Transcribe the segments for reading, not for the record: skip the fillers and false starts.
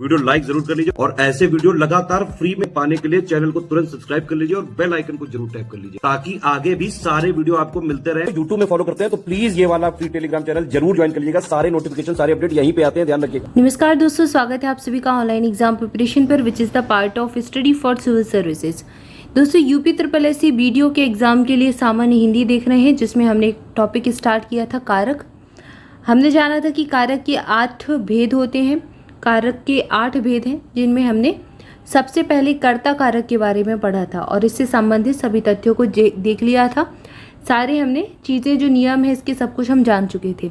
Video like जरूर कर लीजिए और ऐसे वीडियो लगातार फ्री में पाने के लिए चैनल को तुरंत सब्सक्राइब कर लीजिए और बेल आइकन को जरूर टैप कर लीजिए ताकि आगे भी सारे वीडियो आपको मिलते रहे। यूट्यूब में फॉलो करते हैं तो प्लीज ये वाला फ्री टेलीग्राम चैनल जरूर ज्वाइन कर लीजिएगा। सारे नोटिफिकेशन सारे अपडेट यहीं पे आते हैं, ध्यान रखिएगा। नमस्कार दोस्तों, स्वागत है आप सभी का ऑनलाइन एग्जाम प्रिपरेशन पर, which is the part of study for civil services. दोस्तों यूपी ट्रिपल एससी वीडियो के एग्जाम के लिए सामान्य हिंदी देख रहे हैं, जिसमें हमने एक टॉपिक स्टार्ट किया था कारक। हमने जाना था कि कारक के 8 भेद होते हैं। कारक के 8 भेद हैं, जिनमें हमने सबसे पहले कर्ता कारक के बारे में पढ़ा था और इससे संबंधित सभी तथ्यों को देख लिया था। सारे हमने चीज़ें जो नियम है इसके सब कुछ हम जान चुके थे।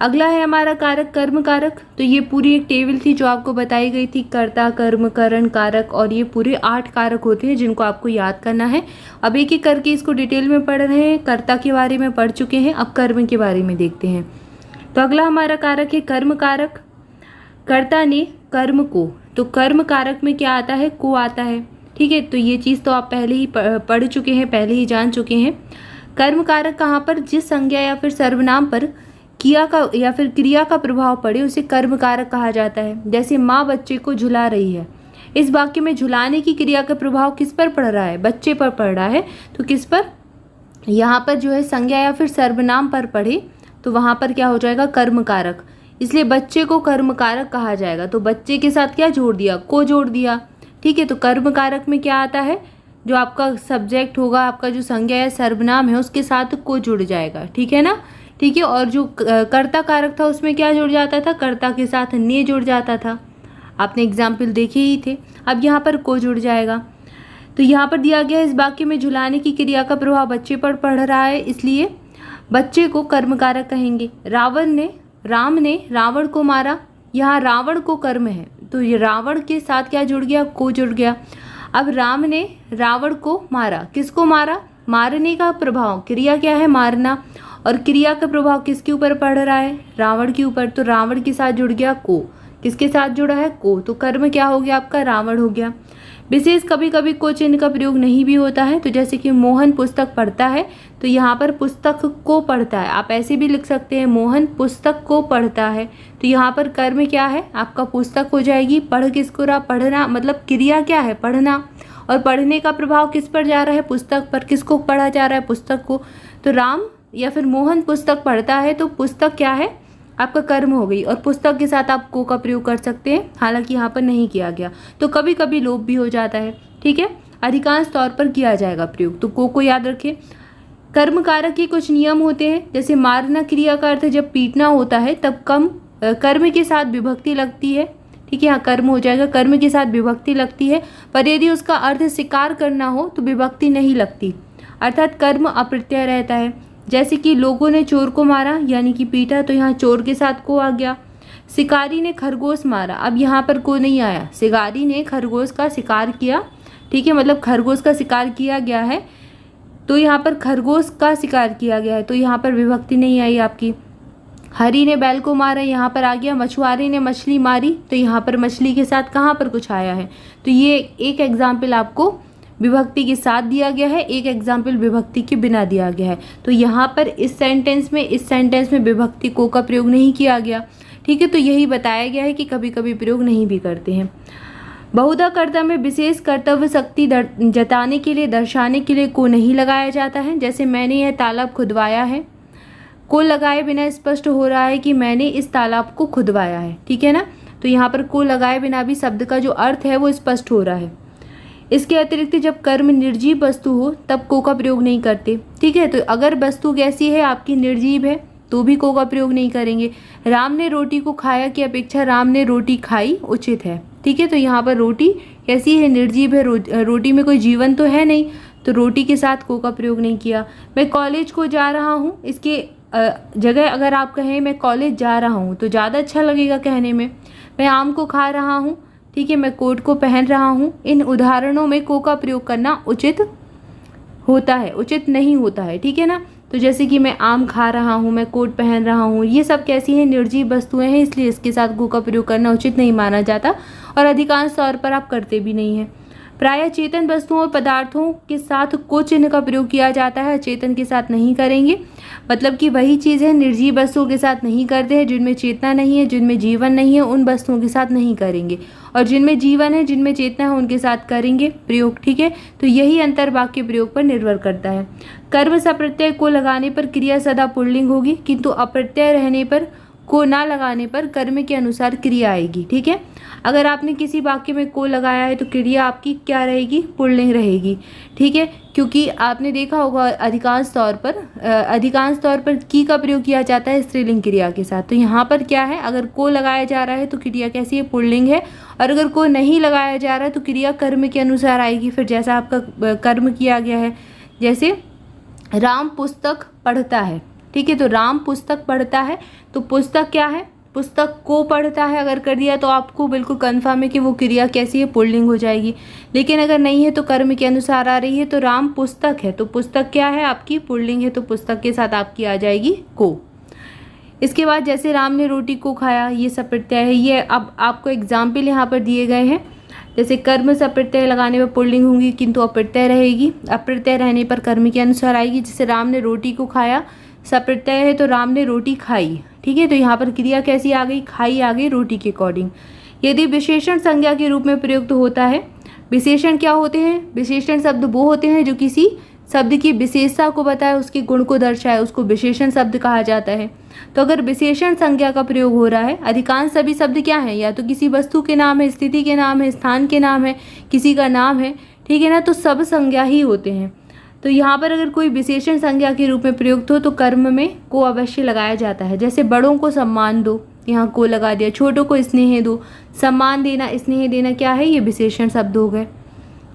अगला है हमारा कारक कर्म कारक। तो ये पूरी एक टेबल थी जो आपको बताई गई थी, कर्ता कर्म करण कारक, और ये पूरे 8 कारक होते हैं जिनको आपको याद करना है। अब एक एक करके इसको डिटेल में पढ़ रहे हैं। कर्ता के बारे में पढ़ चुके हैं, अब कर्म के बारे में देखते हैं। तो अगला हमारा कारक है कर्म कारक। कर्ता ने कर्म को, तो कर्म कारक में क्या आता है? को आता है। ठीक है, तो ये चीज़ तो आप पहले ही पढ़ चुके हैं, पहले ही जान चुके हैं। कर्म कारक कहाँ पर? जिस संज्ञा या फिर सर्वनाम पर किया का या फिर क्रिया का प्रभाव पड़े उसे कर्म कारक कहा जाता है। जैसे माँ बच्चे को झुला रही है, इस वाक्य में झुलाने की क्रिया का प्रभाव किस पर पड़ रहा है? बच्चे पर पड़ रहा है। तो किस पर? यहाँ पर जो है संज्ञा या फिर सर्वनाम पर पड़े तो वहाँ पर क्या हो जाएगा? कर्म कारक। इसलिए बच्चे को कर्म कारक कहा जाएगा। तो बच्चे के साथ क्या जोड़ दिया? को जोड़ दिया। ठीक है, तो कर्म कारक में क्या आता है? जो आपका सब्जेक्ट होगा, आपका जो संज्ञा या सर्वनाम है उसके साथ को जुड़ जाएगा। ठीक है ना? ठीक है, और जो कर्ता कारक था उसमें क्या जुड़ जाता था? कर्ता के साथ ने जुड़ जाता था। आपने एग्जाम्पल देखे ही थे। अब यहाँ पर को जुड़ जाएगा। तो यहाँ पर दिया गया इस वाक्य में झुलाने की क्रिया का प्रभाव बच्चे पर पड़ रहा है, इसलिए बच्चे को कर्म कारक कहेंगे। राम ने रावण को मारा, यहाँ रावण को कर्म है तो ये रावण के साथ क्या जुड़ गया? को जुड़ गया। अब राम ने रावण को मारा, किसको मारा? मारने का प्रभाव, क्रिया क्या है? मारना, और क्रिया का प्रभाव किसके ऊपर पड़ रहा है? रावण के ऊपर। तो रावण के साथ जुड़ गया को। किसके साथ जुड़ा है? को। तो कर्म क्या हो गया आपका? रावण हो गया। विशेष कभी कभी को चिन्ह का प्रयोग नहीं भी होता है। तो जैसे कि मोहन पुस्तक पढ़ता है, तो यहाँ पर पुस्तक को पढ़ता है। आप ऐसे भी लिख सकते हैं, मोहन पुस्तक को पढ़ता है। तो यहाँ पर कर्म क्या है आपका? पुस्तक हो जाएगी। पढ़ किसको रहा? पढ़ना, मतलब क्रिया क्या है? पढ़ना, और पढ़ने का प्रभाव किस पर जा रहा है? पुस्तक पर। किसको पढ़ा जा रहा है? पुस्तक को। तो राम या फिर मोहन पुस्तक पढ़ता है, तो पुस्तक क्या है आपका? कर्म हो गई। और पुस्तक के साथ आप को का प्रयोग कर सकते हैं, हालांकि यहाँ पर नहीं किया गया। तो कभी कभी लोप भी हो जाता है। ठीक है, अधिकांश तौर पर किया जाएगा प्रयोग, तो को याद रखें। कर्म कारक के कुछ नियम होते हैं, जैसे मारना क्रिया का अर्थ जब पीटना होता है तब कर्म के साथ विभक्ति लगती है। ठीक है, यहाँ कर्म हो जाएगा, कर्म के साथ विभक्ति लगती है। पर यदि उसका अर्थ शिकार करना हो तो विभक्ति नहीं लगती, अर्थात कर्म अप्रत्यय रहता है। जैसे कि लोगों ने चोर को मारा यानी कि पीटा, तो यहाँ चोर के साथ को आ गया। शिकारी ने खरगोश मारा, अब यहाँ पर को नहीं आया। शिकारी ने खरगोश का शिकार किया। ठीक है, मतलब खरगोश का शिकार किया गया है, तो यहाँ पर खरगोश का शिकार किया गया है, तो यहाँ पर विभक्ति नहीं आई आपकी। हरी ने बैल को मारा, यहाँ पर आ गया। मछुआरे ने मछली मारी, तो यहाँ पर मछली के साथ कहाँ पर कुछ आया है? तो ये एक एग्जाम्पल आपको विभक्ति के साथ दिया गया है, एक एग्जाम्पल विभक्ति के बिना दिया गया है। तो यहाँ पर इस सेंटेंस में विभक्ति को का प्रयोग नहीं किया गया। ठीक है, तो यही बताया गया है कि कभी कभी प्रयोग नहीं भी करते हैं। बहुधा कर्ता में विशेष कर्तव्य शक्ति जताने के लिए, दर्शाने के लिए को नहीं लगाया जाता है। जैसे मैंने यह तालाब खुदवाया है, को लगाए बिना स्पष्ट हो रहा है कि मैंने इस तालाब को खुदवाया है। ठीक है ना? तो यहाँ पर को लगाए बिना भी शब्द का जो अर्थ है वो स्पष्ट हो रहा है। इसके अतिरिक्त जब कर्म निर्जीव वस्तु हो तब को का प्रयोग नहीं करते। ठीक है, तो अगर वस्तु कैसी है आपकी? निर्जीव है, तो भी को का प्रयोग नहीं करेंगे। राम ने रोटी को खाया की अपेक्षा राम ने रोटी खाई उचित है। ठीक है, तो यहाँ पर रोटी कैसी है? निर्जीव है, रोटी में कोई जीवन तो है नहीं, तो रोटी के साथ को का प्रयोग नहीं किया। मैं कॉलेज को जा रहा हूँ, इसके जगह अगर आप कहें मैं कॉलेज जा रहा हूँ तो ज़्यादा अच्छा लगेगा कहने में। मैं आम को खा रहा हूँ, ठीक है, मैं कोट को पहन रहा हूँ। इन उदाहरणों में को का प्रयोग करना उचित होता है, उचित नहीं होता है। ठीक है ना? तो जैसे कि मैं आम खा रहा हूँ, मैं कोट पहन रहा हूँ, ये सब कैसी हैं? निर्जीव वस्तुएं हैं, इसलिए इसके साथ को का प्रयोग करना उचित नहीं माना जाता और अधिकांश तौर पर आप करते भी नहीं हैं। प्रायः चेतन वस्तुओं और पदार्थों के साथ को चिन्ह का प्रयोग किया जाता है, चेतन के साथ नहीं करेंगे। मतलब कि वही चीज़ है, निर्जीव वस्तुओं के साथ नहीं करते हैं, जिनमें चेतना नहीं है, जिनमें जीवन नहीं है, उन वस्तुओं के साथ नहीं करेंगे। और जिनमें जीवन है, जिनमें चेतना है, उनके साथ करेंगे प्रयोग। ठीक है, तो यही अंतर वाक्य प्रयोग पर निर्भर करता है। कर्म सप्रत्यय को लगाने पर क्रिया सदा पुल्लिंग होगी, किंतु अप्रत्यय रहने पर, को ना लगाने पर कर्म के अनुसार क्रिया आएगी। ठीक है, अगर आपने किसी वाक्य में को लगाया है तो क्रिया आपकी क्या रहेगी? पुल्लिंग रहेगी। ठीक है, क्योंकि आपने देखा होगा अधिकांश तौर पर की का प्रयोग किया जाता है स्त्रीलिंग क्रिया के साथ। तो यहाँ पर क्या है, अगर को लगाया जा रहा है तो क्रिया कैसी है? पुल्लिंग है। और अगर को नहीं लगाया जा रहा है तो क्रिया कर्म के अनुसार आएगी। फिर जैसा आपका कर्म किया गया है, जैसे राम पुस्तक पढ़ता है। ठीक है, तो राम पुस्तक पढ़ता है, तो पुस्तक क्या है? पुस्तक को पढ़ता है। अगर कर दिया तो आपको बिल्कुल कंफर्म है कि वो क्रिया कैसी है? पुल्लिंग हो जाएगी। लेकिन अगर नहीं है तो कर्म के अनुसार आ रही है, तो राम पुस्तक है, तो पुस्तक क्या है? आपकी पुल्लिंग है, तो पुस्तक के साथ आपकी आ जाएगी को। इसके बाद जैसे राम ने रोटी को खाया, ये सप्रत्यय है। ये अब आपको एग्जाम्पल यहाँ पर दिए गए हैं। जैसे कर्म सप्रत्यय लगाने पर पुल्लिंग होंगी, किंतु अप्रत्यय रहेगी। अप्रत्यय रहने पर कर्म के अनुसार आएगी। जैसे राम ने रोटी को खाया, सप्रत्यय है, तो राम ने रोटी खाई। ठीक है, तो यहाँ पर क्रिया कैसी आ गई? खाई आ गई रोटी के अकॉर्डिंग। यदि विशेषण संज्ञा के रूप में प्रयुक्त होता है, विशेषण क्या होते हैं? विशेषण शब्द वो होते हैं जो किसी शब्द की विशेषता को बताए, उसके गुण को दर्शाए, उसको विशेषण शब्द कहा जाता है। तो अगर विशेषण संज्ञा का प्रयोग हो रहा है, अधिकांश सभी शब्द क्या है? या तो किसी वस्तु के नाम है, स्थिति के नाम है, स्थान के नाम है, किसी का नाम है। ठीक है ना, तो सब संज्ञा ही होते हैं। तो यहाँ पर अगर कोई विशेषण संज्ञा के रूप में प्रयुक्त हो तो कर्म में को अवश्य लगाया जाता है। जैसे बड़ों को सम्मान दो, यहाँ को लगा दिया। छोटों को स्नेह दो। सम्मान देना, स्नेह देना क्या है? ये विशेषण शब्द हो गए।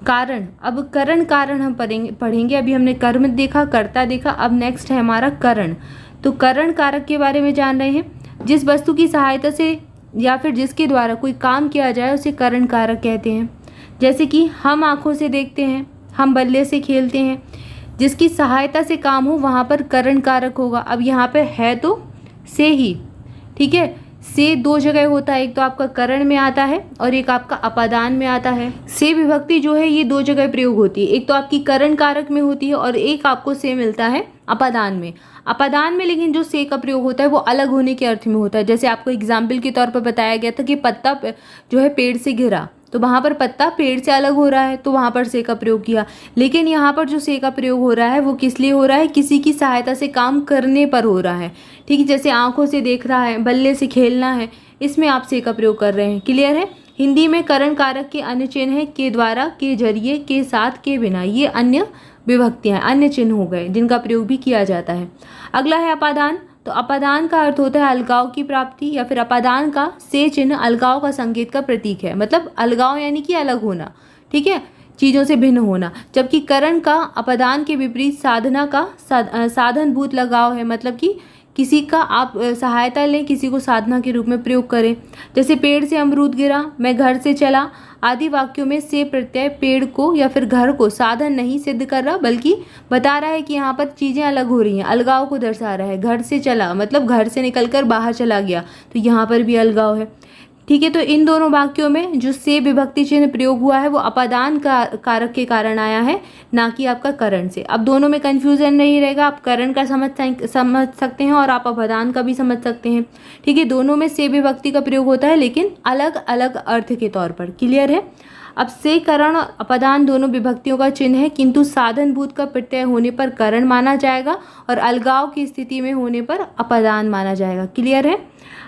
कारण, अब करण कारण हम पढ़ेंगे। अभी हमने कर्म देखा, कर्ता देखा, अब नेक्स्ट है हमारा करण। तो करण कारक के बारे में जान रहे हैं। जिस वस्तु की सहायता से या फिर जिसके द्वारा कोई काम किया जाए उसे करण कारक कहते हैं। जैसे कि हम आँखों से देखते हैं, हम बल्ले से खेलते हैं। जिसकी सहायता से काम हो वहाँ पर करण कारक होगा। अब यहाँ पे है तो से ही। ठीक है, से दो जगह होता है, एक तो आपका करण में आता है और एक आपका अपादान में आता है। से विभक्ति जो है ये दो जगह प्रयोग होती है, एक तो आपकी करण कारक में होती है और एक आपको से मिलता है अपादान में। अपादान में लेकिन जो से का प्रयोग होता है वो अलग होने के अर्थ में होता है। जैसे आपको एग्जाम्पल के तौर पर बताया गया था कि पत्ता जो है पेड़ से गिरा, तो वहाँ पर पत्ता पेड़ से अलग हो रहा है, तो वहाँ पर से का प्रयोग किया। लेकिन यहाँ पर जो से का प्रयोग हो रहा है वो किस लिए हो रहा है? किसी की सहायता से काम करने पर हो रहा है। ठीक है, जैसे आंखों से देख रहा है, बल्ले से खेलना है, इसमें आप से का प्रयोग कर रहे हैं। क्लियर है? हिंदी में करण कारक के अन्य चिन्ह है के द्वारा, के जरिए, के साथ, के बिना। ये अन्य विभक्तियाँ, अन्य चिन्ह हो गए जिनका प्रयोग भी किया जाता है। अगला है अपादान। तो अपादान का अर्थ होता है अलगाव की प्राप्ति, या फिर अपादान का से चिन्ह अलगाव का संकेत का प्रतीक है। मतलब अलगाव यानी कि अलग होना। ठीक है, चीज़ों से भिन्न होना। जबकि करण का अपादान के विपरीत साधना का साधनभूत लगाव है। मतलब कि किसी का आप सहायता लें, किसी को साधना के रूप में प्रयोग करें। जैसे पेड़ से अमरूद गिरा, मैं घर से चला आदि वाक्यों में से प्रत्यय पेड़ को या फिर घर को साधन नहीं सिद्ध कर रहा, बल्कि बता रहा है कि यहाँ पर चीज़ें अलग हो रही हैं, अलगाव को दर्शा रहा है। घर से चला मतलब घर से निकलकर बाहर चला गया, तो यहाँ पर भी अलगाव है। ठीक है, तो इन दोनों वाक्यों में जो से विभक्ति चिन्ह प्रयोग हुआ है वो अपादान कारक के कारण आया है, ना कि आपका करण से। अब दोनों में कंफ्यूजन नहीं रहेगा, आप करण का समझ सकते हैं और आप अपादान का भी समझ सकते हैं। ठीक है, दोनों में से विभक्ति का प्रयोग होता है लेकिन अलग अलग अर्थ के तौर पर। क्लियर है? अब से करण और अपादान दोनों विभक्तियों का चिन्ह है, किंतु साधनभूत का प्रत्यय होने पर करण माना जाएगा और अलगाव की स्थिति में होने पर अपादान माना जाएगा। क्लियर है?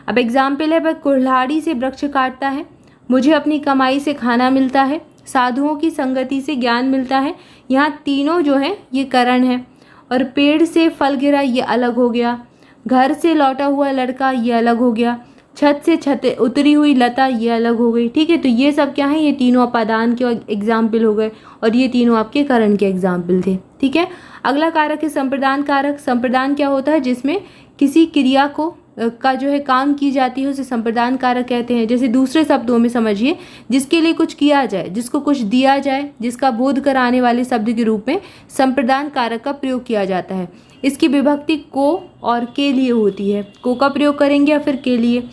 अब एग्जाम्पल है, वह कुल्हाड़ी से वृक्ष काटता है, मुझे अपनी कमाई से खाना मिलता है, साधुओं की संगति से ज्ञान मिलता है। यहाँ तीनों जो है ये करण है। और पेड़ से फल गिरा ये अलग हो गया, घर से लौटा हुआ लड़का ये अलग हो गया, छत से छत उतरी हुई लता ये अलग हो गई। ठीक है, तो ये सब क्या है? ये तीनों अपादान के एग्जाम्पल हो गए और ये तीनों आपके करण के एग्जाम्पल थे। ठीक है, अगला कारक है संप्रदान कारक। संप्रदान क्या होता है? जिसमें किसी क्रिया का जो है काम की जाती है उसे संप्रदान कारक कहते हैं। जैसे दूसरे शब्दों में समझिए, जिसके लिए कुछ किया जाए, जिसको कुछ दिया जाए, जिसका बोध कराने वाले शब्द के रूप में संप्रदान कारक का प्रयोग किया जाता है। इसकी विभक्ति को और के लिए होती है। को का प्रयोग करेंगे या फिर के लिए।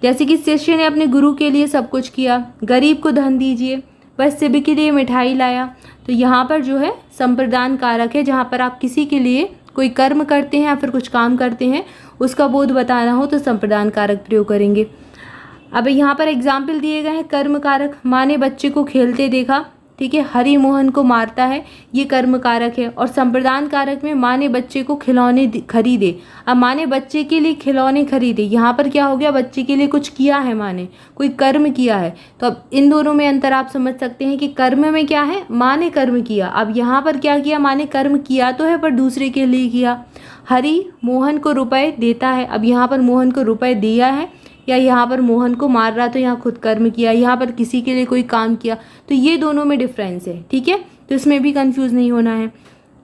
जैसे कि शिष्य ने अपने गुरु के लिए सब कुछ किया, गरीब को धन दीजिए, वह शिव के लिए मिठाई लाया। तो यहाँ पर जो है संप्रदान कारक है, जहाँ पर आप किसी के लिए कोई कर्म करते हैं या फिर कुछ काम करते हैं उसका बोध बताना हो तो संप्रदान कारक प्रयोग करेंगे। अब यहाँ पर एग्जाम्पल दिए गए हैं कर्म कारक। माँ ने बच्चे को खेलते देखा, ठीक है, हरि मोहन को मारता है, ये कर्म कारक है। और संप्रदान कारक में माँ ने बच्चे को खिलौने खरीदे। अब माँ ने बच्चे के लिए खिलौने खरीदे, यहाँ पर क्या हो गया, बच्चे के लिए कुछ किया है, माँ ने कोई कर्म किया है। तो अब इन दोनों में अंतर आप समझ सकते हैं कि कर्म में क्या है, माँ ने कर्म किया। अब यहाँ पर क्या किया, माँ ने कर्म किया तो है पर दूसरे के लिए किया। हरि मोहन को रुपए देता है, अब यहाँ पर मोहन को रुपए दिया है या यहाँ पर मोहन को मार रहा तो यहाँ खुद कर्म किया, यहाँ पर किसी के लिए कोई काम किया। तो ये दोनों में डिफरेंस है, ठीक है, तो इसमें भी कंफ्यूज नहीं होना है।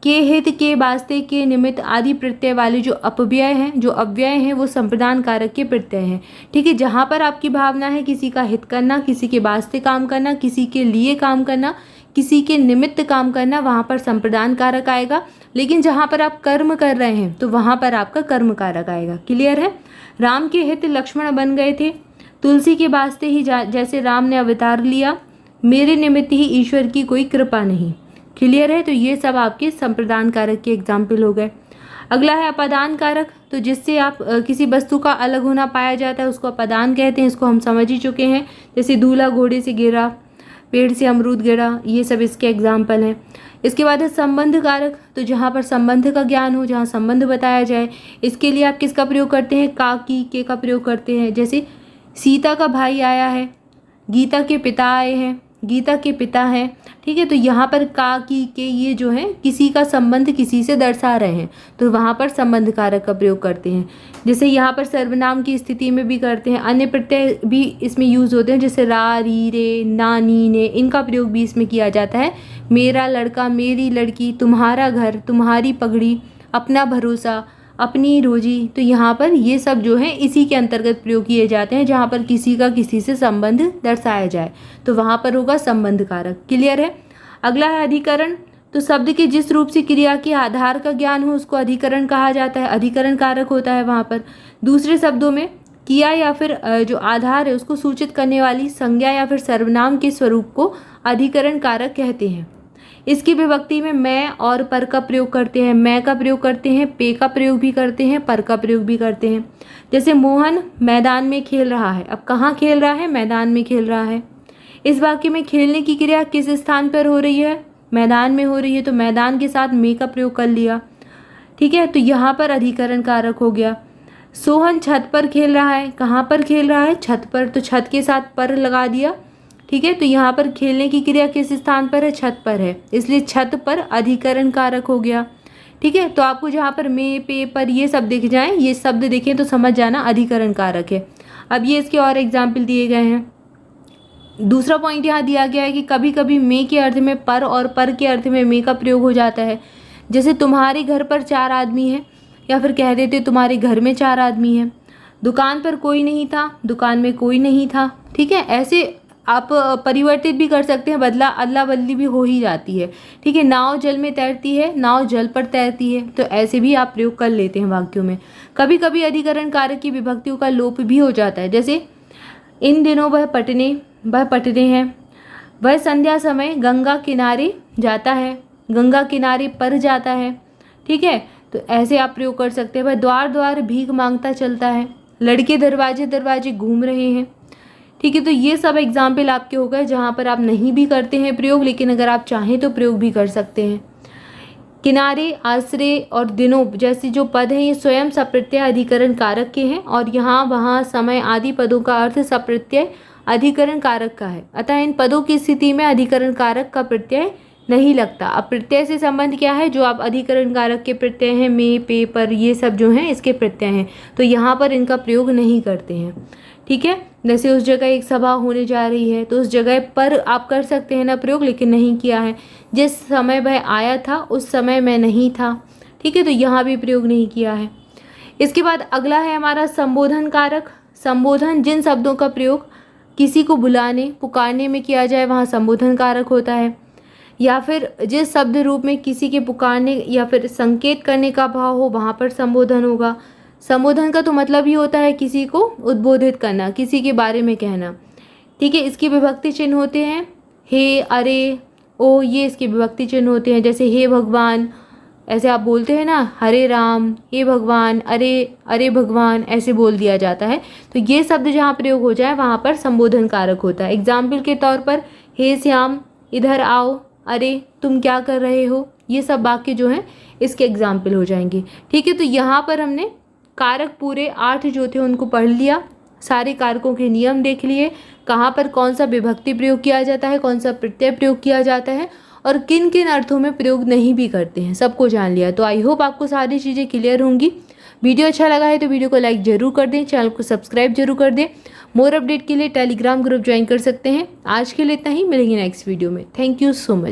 के हित, के वास्ते, के निमित्त आदि प्रत्यय वाले जो अपव्यय हैं, जो अव्यय हैं, वो संप्रदान कारक के प्रत्यय हैं, ठीक है। जहाँ पर आपकी भावना है किसी का हित करना, किसी के वास्ते काम करना, किसी के लिए काम करना, किसी के निमित्त काम करना, वहाँ पर संप्रदान कारक आएगा। लेकिन जहाँ पर आप कर्म कर रहे हैं तो वहाँ पर आपका कर्म कारक आएगा। क्लियर है। राम के हित लक्ष्मण बन गए थे, तुलसी के वास्ते ही जैसे राम ने अवतार लिया, मेरे निमित्त ही ईश्वर की कोई कृपा नहीं। क्लियर है। तो ये सब आपके संप्रदान कारक के एग्जाम्पल हो गए। अगला है अपादान कारक। तो जिससे आप किसी वस्तु का अलग होना पाया जाता है उसको अपादान कहते हैं। इसको हम समझ ही चुके हैं, जैसे दूल्हा घोड़े से गिरा, पेड़ से अमरूद गिरा, ये सब इसके एग्जाम्पल हैं। इसके बाद है संबंध कारक। तो जहाँ पर संबंध का ज्ञान हो, जहाँ संबंध बताया जाए, इसके लिए आप किसका प्रयोग करते हैं, का, की, के का प्रयोग करते हैं। जैसे सीता का भाई आया है, गीता के पिता आए हैं, गीता के पिता हैं, ठीक है। तो यहाँ पर का, की, के ये जो है किसी का संबंध किसी से दर्शा रहे हैं, तो वहाँ पर संबंध कारक का प्रयोग करते हैं। जैसे यहाँ पर सर्वनाम की स्थिति में भी करते हैं, अन्य प्रत्यय भी इसमें यूज होते हैं, जैसे रा, री, रे, ना, नी, ने, इनका प्रयोग भी इसमें किया जाता है। मेरा लड़का, मेरी लड़की, तुम्हारा घर, तुम्हारी पगड़ी, अपना भरोसा, अपनी रोजी, तो यहाँ पर ये सब जो है इसी के अंतर्गत प्रयोग किए जाते हैं। जहाँ पर किसी का किसी से संबंध दर्शाया जाए तो वहाँ पर होगा संबंध कारक। क्लियर है। अगला है अधिकरण। तो शब्द के जिस रूप से क्रिया के आधार का ज्ञान हो उसको अधिकरण कहा जाता है, अधिकरण कारक होता है वहाँ पर। दूसरे शब्दों में किया या फिर जो आधार है उसको सूचित करने वाली संज्ञा या फिर सर्वनाम के स्वरूप को अधिकरण कारक कहते हैं। इसकी विभक्ति में मैं और पर का प्रयोग करते हैं, मैं का प्रयोग करते हैं, पे का प्रयोग भी करते हैं, पर का प्रयोग भी करते हैं। जैसे मोहन मैदान में खेल रहा है, अब कहाँ खेल रहा है, मैदान में खेल रहा है। इस वाक्य में खेलने की क्रिया किस स्थान पर हो रही है, मैदान में हो रही है, तो मैदान के साथ में का प्रयोग कर लिया, ठीक है। तो यहाँ पर अधिकरण कारक हो गया। सोहन छत पर खेल रहा है, कहाँ पर खेल रहा है, छत पर, तो छत के साथ पर लगा दिया, ठीक है। तो यहाँ पर खेलने की क्रिया किस स्थान पर है, छत पर है, इसलिए छत पर अधिकरण कारक हो गया, ठीक है। तो आपको जहाँ पर में, पे, पर ये सब दिख जाएं, ये शब्द दिखें तो समझ जाना अधिकरण कारक है। अब ये इसके और एग्जाम्पल दिए गए हैं। दूसरा पॉइंट यहाँ दिया गया है कि कभी कभी में के अर्थ में पर और पर के अर्थ में में का प्रयोग हो जाता है। जैसे तुम्हारे घर पर 4 आदमी हैं, या फिर कह देते तुम्हारे घर में 4 आदमी हैं। दुकान पर कोई नहीं था, दुकान में कोई नहीं था, ठीक है। ऐसे आप परिवर्तित भी कर सकते हैं, बदला अदला बदली भी हो ही जाती है, ठीक है। नाव जल में तैरती है, नाव जल पर तैरती है, तो ऐसे भी आप प्रयोग कर लेते हैं वाक्यों में। कभी कभी अधिकरण कारक की विभक्तियों का लोप भी हो जाता है। जैसे इन दिनों वह पटने हैं, वह संध्या समय गंगा किनारे जाता है, गंगा किनारे पर जाता है, ठीक है। तो ऐसे आप प्रयोग कर सकते हैं। वह द्वार द्वार भीख मांगता चलता है, लड़के दरवाजे दरवाजे घूम रहे हैं, ठीक है। तो ये सब एग्जाम्पल आपके हो गए जहाँ पर आप नहीं भी करते हैं प्रयोग, लेकिन अगर आप चाहें तो प्रयोग भी कर सकते हैं। किनारे, आश्रय और दिनों जैसे जो पद हैं ये स्वयं सप्रत्यय अधिकरण कारक के हैं, और यहाँ वहाँ समय आदि पदों का अर्थ सप्रत्यय अधिकरण कारक का है। अतः इन पदों की स्थिति में अधिकरण कारक का प्रत्यय नहीं लगता। अब प्रत्यय से संबंध क्या है, जो आप अधिकरण कारक के प्रत्यय हैं, में, पे, पर, ये सब जो हैं इसके प्रत्यय हैं, तो यहाँ पर इनका प्रयोग नहीं करते हैं, ठीक है। जैसे उस जगह एक सभा होने जा रही है, तो उस जगह पर आप कर सकते हैं ना प्रयोग, लेकिन नहीं किया है। जिस समय वह आया था उस समय मैं नहीं था, ठीक है, तो यहाँ भी प्रयोग नहीं किया है। इसके बाद अगला है हमारा संबोधन कारक। संबोधन जिन शब्दों का प्रयोग किसी को बुलाने पुकारने में किया जाए वहाँ संबोधन कारक होता है, या फिर जिस शब्द रूप में किसी के पुकारने या फिर संकेत करने का भाव हो वहाँ पर संबोधन होगा। संबोधन का तो मतलब ही होता है किसी को उद्बोधित करना, किसी के बारे में कहना, ठीक है। इसके विभक्ति चिन्ह होते हैं हे, अरे, ओ, ये इसके विभक्ति चिन्ह होते हैं। जैसे हे भगवान, ऐसे आप बोलते हैं ना, हरे राम, हे भगवान, अरे अरे भगवान, ऐसे बोल दिया जाता है। तो ये शब्द जहाँ प्रयोग हो जाए वहाँ पर संबोधन कारक होता है। एग्जाम्पल के तौर पर हे श्याम, इधर आओ, अरे तुम क्या कर रहे हो, ये सब वाक्य जो हैं इसके एग्जाम्पल हो जाएंगे। ठीक है, तो यहाँ पर हमने कारक पूरे 8 जो थे उनको पढ़ लिया, सारे कारकों के नियम देख लिए, कहाँ पर कौन सा विभक्ति प्रयोग किया जाता है, कौन सा प्रत्यय प्रयोग किया जाता है और किन किन अर्थों में प्रयोग नहीं भी करते हैं, सबको जान लिया। तो आई होप आपको सारी चीज़ें क्लियर होंगी। वीडियो अच्छा लगा है तो वीडियो को लाइक जरूर कर दें, चैनल को सब्सक्राइब जरूर कर दें। मोर अपडेट के लिए टेलीग्राम ग्रुप ज्वाइन कर सकते हैं। आज के लिए इतना ही, मिलेंगे नेक्स्ट वीडियो में। Thank you so much.